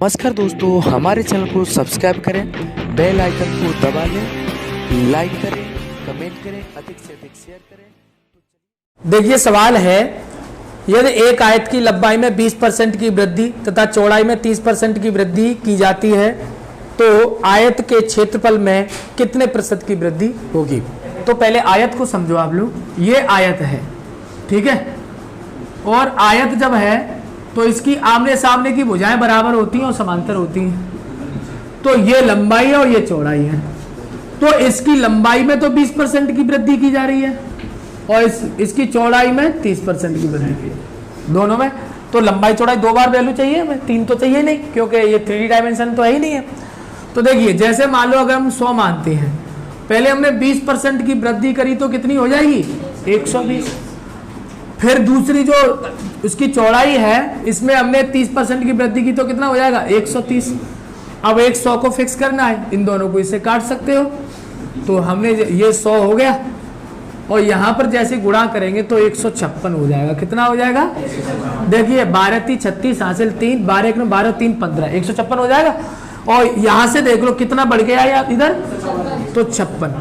नमस्कार दोस्तों, हमारे चैनल को सब्सक्राइब करें, बेल आइकन को दबा लें, लाइक करें, कमेंट करें, अधिक से अधिक शेयर करें। देखिए सवाल है, यदि एक आयत की लंबाई में 20% की वृद्धि तथा चौड़ाई में 30% की वृद्धि की जाती है तो आयत के क्षेत्रफल में कितने प्रतिशत की वृद्धि होगी। तो पहले आयत को समझो आप लोग। ये आयत है, ठीक है, और आयत जब है तो इसकी आमने सामने की भुजाएं बराबर होती हैं और समांतर होती हैं। तो ये लंबाई है और ये चौड़ाई है। तो इसकी लंबाई में तो 20% की वृद्धि की जा रही है और इसकी चौड़ाई में 30% की वृद्धि की, दोनों में। तो लंबाई चौड़ाई दो बार वैल्यू चाहिए हमें, तीन तो चाहिए नहीं, क्योंकि ये 3D डायमेंशन तो है ही नहीं है। तो देखिए, जैसे मान लो अगर हम 100 मानते हैं, पहले हमने 20% की वृद्धि करी तो कितनी हो जाएगी, 120। फिर दूसरी जो उसकी चौड़ाई है, इसमें हमने 30% की वृद्धि की तो कितना हो जाएगा, 130। अब 100 को फिक्स करना है, इन दोनों को इससे काट सकते हो। तो हमने ये 100 हो गया और यहाँ पर जैसे गुणा करेंगे तो 156 हो जाएगा। कितना हो जाएगा, देखिए 12 3 36 हासिल 3, 12 1 12 3 15, 156 हो जाएगा। और यहाँ से देख लो कितना बढ़ गया यार इधर, तो 56।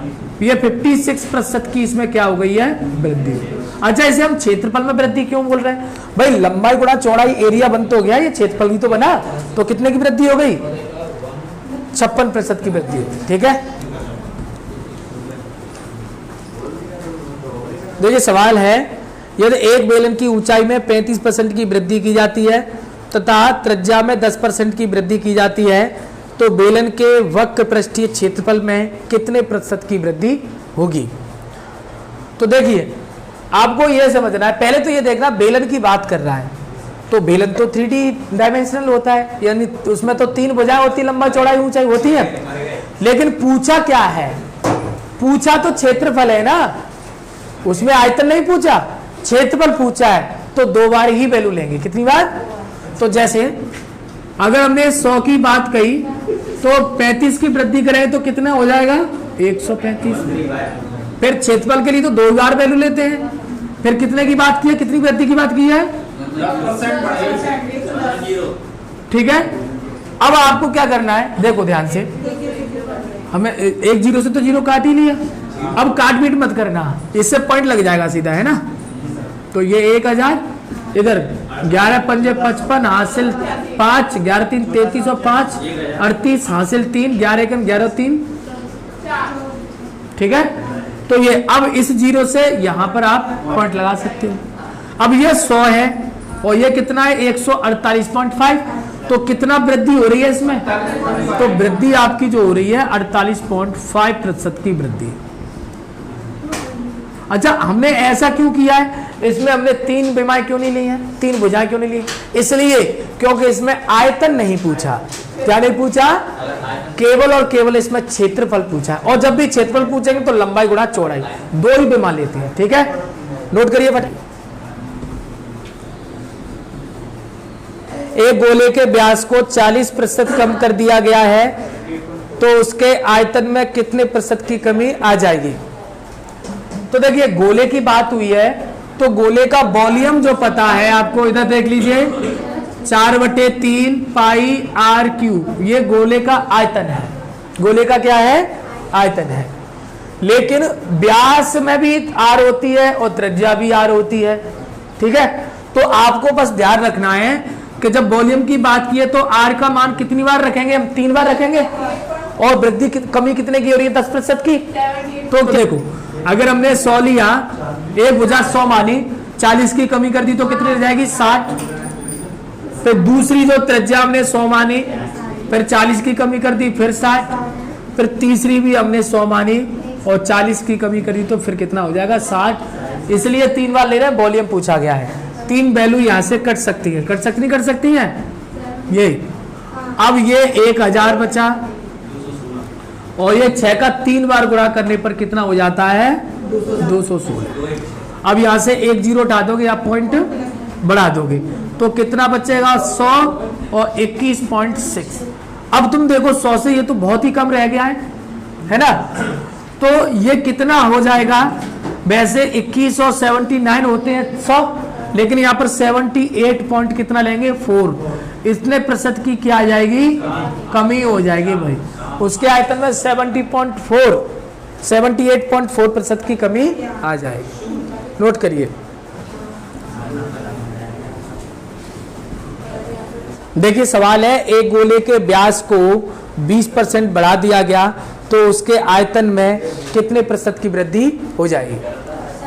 ये 56% की इसमें क्या हो गई है, वृद्धि। अच्छा, इसे हम क्षेत्रफल में वृद्धि क्यों बोल रहे हैं भाई, लंबाई गुणा चौड़ाई एरिया बन तो गया, ये क्षेत्रफल भी तो बना। तो कितने की वृद्धि हो गई, 56% की वृद्धि होगी, ठीक है। देखिए सवाल है, यदि एक बेलन की ऊंचाई में 35% की वृद्धि की जाती है तथा त्रिज्या में 10% की वृद्धि की जाती है तो बेलन के वक्र पृष्ठीय क्षेत्रफल में कितने प्रतिशत की वृद्धि होगी। तो देखिए, आपको यह समझना है, पहले तो ये देखना बेलन की बात कर रहा है, तो बेलन तो 3D डायमेंशनल होता है, यानी उसमें तो 3 भुजाएं होती, लंबा चौड़ाई ऊंचाई होती है। लेकिन पूछा क्या है, पूछा तो क्षेत्रफल है ना, उसमें आयतन नहीं पूछा, क्षेत्रफल पूछा है। तो 2 बार ही वैल्यू लेंगे। कितनी बार, तो जैसे अगर हमने 100 की बात कही तो 35 की वृद्धि करें तो कितना हो जाएगा, 135। फिर क्षेत्रफल के लिए तो 2 बार वैल्यू लेते हैं। फिर कितने की बात की है, कितनी वृद्धि की बात की है, 10%, ठीक है। अब आपको क्या करना है, देखो ध्यान से, हमें एक 0 से तो 0 काट ही लिया, अब काट पीट मत करना, इससे पॉइंट लग जाएगा सीधा, है ना। तो ये 1000, इधर 11 5 55 हासिल 5, 11 3 33 और 5 38 हासिल 3, 11 1 11 3, ठीक है। तो ये अब इस 0 से यहां पर आप पॉइंट लगा सकते हो। अब ये 100 है और ये कितना है, 148.5। तो कितना वृद्धि हो रही है इसमें, तो वृद्धि आपकी जो हो रही है 48.5% की वृद्धि। अच्छा, हमने ऐसा क्यों किया है, इसमें हमने 3 बिमाएं क्यों नहीं ली हैं, 3 भुजाएं क्यों नहीं ली, इसलिए क्योंकि इसमें आयतन नहीं पूछा। क्या नहीं पूछा, केवल और केवल इसमें क्षेत्रफल पूछा। और जब भी क्षेत्रफल पूछेंगे तो लंबाई गुणा चौड़ाई, 2 ही बिमा लेते हैं, ठीक है। नोट करिए फटाफट। एक गोले के व्यास को 40% कम कर दिया गया है तो उसके आयतन में कितने प्रतिशत की कमी आ जाएगी। तो देखिए, गोले की बात हुई है तो गोले का वॉल्यूम जो पता है आपको, इधर देख लीजिए, 4/3 पाई r³, ये गोले का आयतन है। गोले का क्या है, आयतन है। लेकिन व्यास में भी r होती है और त्रिज्या भी r होती है, ठीक है। तो आपको बस ध्यान रखना है कि जब वॉल्यूम की बात की है तो r का मान कितनी बार रखेंगे, हम 3 बार रखेंगे। और वृद्धि कमी कितने की हो रही है, 10% की। तो देखो, अगर हमने 100 लिया, एक भुजा 100 मानी, 40 की कमी कर दी तो कितनी रह जाएगी, 60। फिर दूसरी जो त्रिज्या हमने 100 मानी, फिर 40 की कमी कर दी, फिर 60। फिर तीसरी भी हमने 100 मानी और 40 की कमी करी तो फिर कितना हो जाएगा, 60। इसलिए 3 बार ले रहे हैं, वॉल्यूम पूछा गया है। 3 वैल्यू यहां से कट सकती है, कट सकती नहीं कर सकती है ये। अब ये 1000 बचा और ये 6 का 3 बार गुणा करने पर कितना हो जाता है, 216। अब यहां से 1 0 उठा दोगे या पॉइंट बढ़ा दोगे तो कितना बचेगा, 100 और 21.6। अब तुम देखो 100 से ये तो बहुत ही कम रह गया है ना। तो ये कितना हो जाएगा, वैसे 21 और 79 होते हैं 100, लेकिन यहाँ पर 78 पॉइंट कितना लेंगे 4, इतने प्रतिशत की क्या आ जाएगी, कमी हो जाएगी भाई। उसके आयतन में 78.4% की कमी आ जाएगी। नोट करिए। देखिए सवाल है, एक गोले के व्यास को 20% बढ़ा दिया गया तो उसके आयतन में कितने प्रतिशत की वृद्धि हो जाएगी।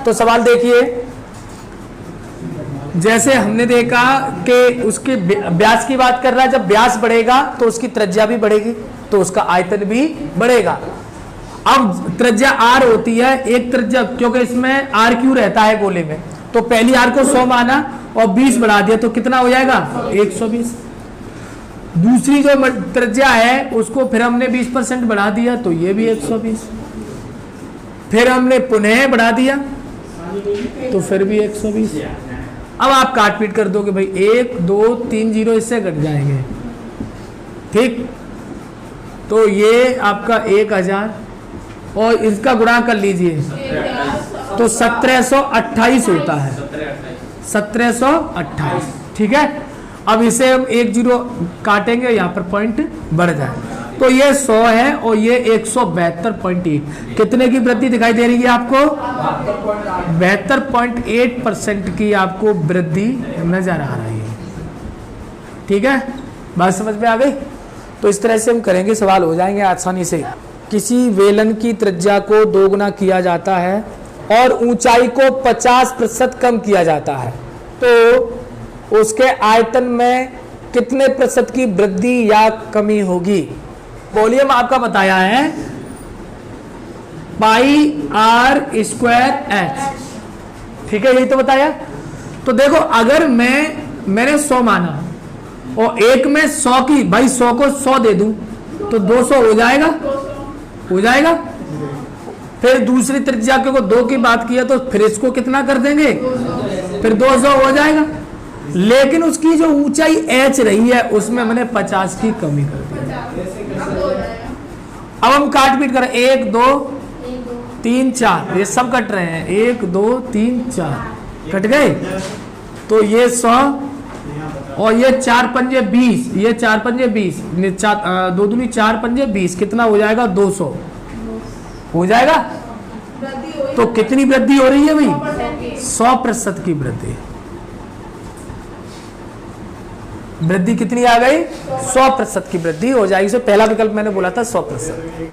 तो सवाल देखिए, जैसे हमने देखा कि उसके व्यास की बात कर रहा है, जब व्यास बढ़ेगा तो उसकी त्रिज्या भी बढ़ेगी तो उसका आयतन भी बढ़ेगा। अब त्रिज्या r होती है, एक त्रिज्या, क्योंकि इसमें r क्यों रहता है गोले में, तो पहली r को 100 माना और 20 बढ़ा दिया तो कितना हो जाएगा, 120। दूसरी जो त्रिज्या है उसको फिर हमने 20% बढ़ा दिया तो ये भी 120, फिर हमने पुनः बढ़ा दिया तो फिर भी 120। अब आप काट पीट कर दोगे भाई, 1 2 3 0 इससे कट जाएंगे, ठीक। तो ये आपका 1000 और इसका गुणा कर लीजिए तो 1728 होता है, 1728, ठीक है। अब इसे हम 1 0 काटेंगे, यहाँ पर पॉइंट बढ़ जाए तो ये 100 है और ये 172.8, कितने की वृद्धि दिखाई दे रही है आपको, 72.8% की आपको वृद्धि नजर आ रही है, ठीक है। बात समझ में आ गई। तो इस तरह से हम करेंगे, सवाल हो जाएंगे आसानी से। किसी वेलन की त्रिज्या को दोगुना किया जाता है और ऊंचाई को 50% कम किया जाता है तो उसके आयतन में कितने प्रतिशत की वृद्धि या कमी होगी। वॉल्यूम आपका बताया है πr²h, ठीक है, यही तो बताया। तो देखो अगर मैंने 100 माना और एक में 100 की, भाई 100 को 100 दे दूं तो 200 हो जाएगा, हो जाएगा। फिर दूसरी त्रिज्या को 2 की बात किया तो फिर इसको कितना कर देंगे, फिर 200 हो जाएगा। लेकिन उसकी जो ऊंचाई h रही है उसमें मैंने 50 की कमी कर दी। अब हम काट पीट करें, 1 2 3 4 ये सब कट रहे हैं, 1 2 3 4 कट गए तो ये 100 और ये 4 पंजे 20, ये 4 पंजे 20, 2 दूनी 4 पंजे 20, कितना हो जाएगा, 200 हो जाएगा। तो कितनी वृद्धि हो रही है भाई, 100% की वृद्धि। वृद्धि कितनी आ गई, 100% की वृद्धि हो जाएगी। पहला विकल्प मैंने बोला था 100%।